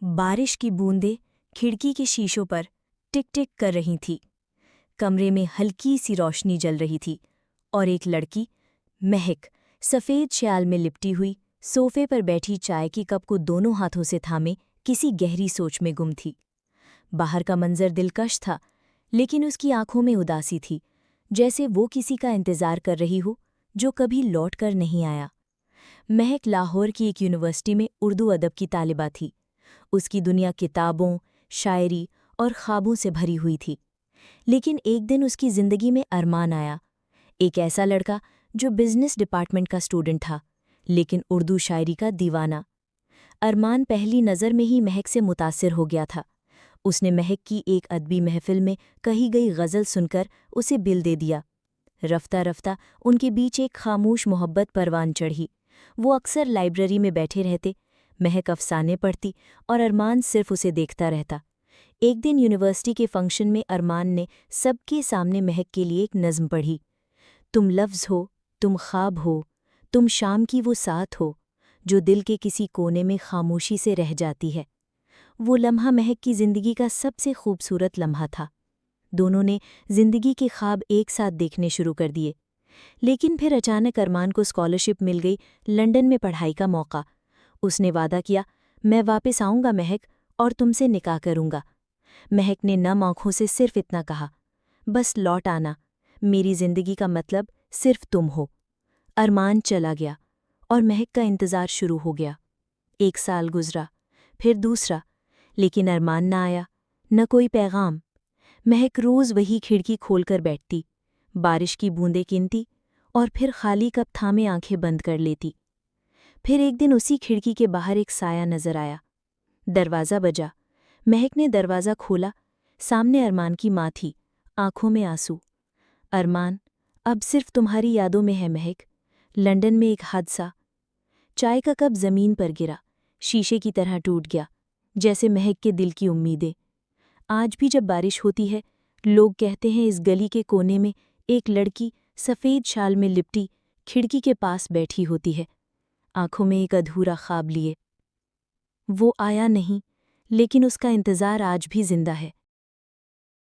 बारिश की बूंदें खिड़की के शीशों पर टिक टिक कर रही थी। कमरे में हल्की सी रोशनी जल रही थी और एक लड़की, महक, सफ़ेद श्याल में लिपटी हुई सोफे पर बैठी चाय की कप को दोनों हाथों से थामे किसी गहरी सोच में गुम थी। बाहर का मंजर दिलकश था, लेकिन उसकी आंखों में उदासी थी, जैसे वो किसी का इंतज़ार कर रही हो जो कभी लौट कर नहीं आया। महक लाहौर की एक यूनिवर्सिटी में उर्दू अदब की तालिबा थी। उसकी दुनिया किताबों, शायरी और ख्वाबों से भरी हुई थी। लेकिन एक दिन उसकी ज़िंदगी में अरमान आया, एक ऐसा लड़का जो बिज़नेस डिपार्टमेंट का स्टूडेंट था, लेकिन उर्दू शायरी का दीवाना। अरमान पहली नज़र में ही महक से मुतासिर हो गया था। उसने महक की एक अदबी महफिल में कही गई गज़ल सुनकर उसे दिल दे दिया। रफ्ता रफ्ता उनके बीच एक खामोश मोहब्बत परवान चढ़ी। वो अक्सर लाइब्रेरी में बैठे रहते, महक अफसाने पढ़ती और अरमान सिर्फ उसे देखता रहता। एक दिन यूनिवर्सिटी के फंक्शन में अरमान ने सबके सामने महक के लिए एक नज़्म पढ़ी। तुम लफ्ज़ हो, तुम ख्वाब हो, तुम शाम की वो साथ हो, जो दिल के किसी कोने में खामोशी से रह जाती है। वो लम्हा महक की ज़िंदगी का सबसे खूबसूरत लम्हा था। दोनों ने ज़िंदगी के ख्वाब एक साथ देखने शुरू कर दिए। लेकिन फिर अचानक अरमान को स्कॉलरशिप मिल गई, लंदन में पढ़ाई का मौका। उसने वादा किया, मैं वापस आऊँगा महक, और तुमसे निकाह करूँगा। महक ने नम आँखों से सिर्फ इतना कहा, बस लौट आना, मेरी ज़िंदगी का मतलब सिर्फ तुम हो। अरमान चला गया और महक का इंतज़ार शुरू हो गया। 1 साल गुजरा, फिर दूसरा, लेकिन अरमान न आया, न कोई पैगाम। महक रोज़ वही खिड़की खोलकर बैठती, बारिश की बूंदें गिनती और फिर खाली कप थामे आंखें बंद कर लेती। फिर एक दिन उसी खिड़की के बाहर एक साया नजर आया। दरवाज़ा बजा। महक ने दरवाज़ा खोला। सामने अरमान की माँ थी, आंखों में आंसू। अरमान, अब सिर्फ तुम्हारी यादों में है महक। लंदन में एक हादसा। चाय का कप ज़मीन पर गिरा, शीशे की तरह टूट गया, जैसे महक के दिल की उम्मीदें। आज भी जब बारिश होती है, लोग कहते हैं इस गली के कोने में एक लड़की सफ़ेद शाल में लिपटी खिड़की के पास बैठी होती है, आंखों में एक अधूरा ख्वाब लिए। वो आया नहीं, लेकिन उसका इंतज़ार आज भी जिंदा है।